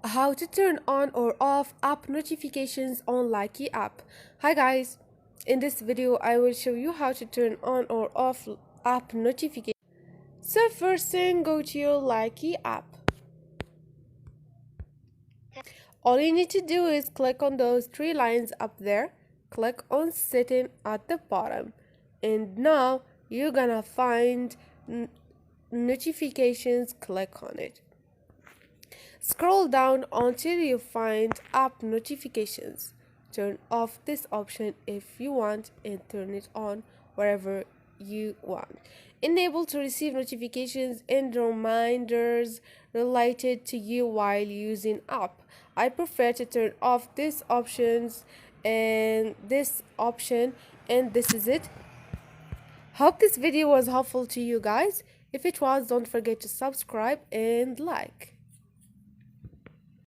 How to turn on or off app notifications on Likee app. Hi guys, in this video I will show you how to turn on or off app notifications. So first thing, go to your Likee app. All you need to do is click on those three lines up there, click on setting at the bottom, and now you're gonna find notifications. Click on it. Scroll down until you find app notifications. Turn off this option if you want and turn it on wherever you want. Enable to receive notifications and reminders related to you while using app. I prefer to turn off these options and this option, and this is it. Hope this video was helpful to you guys. If it was, don't forget to subscribe and like.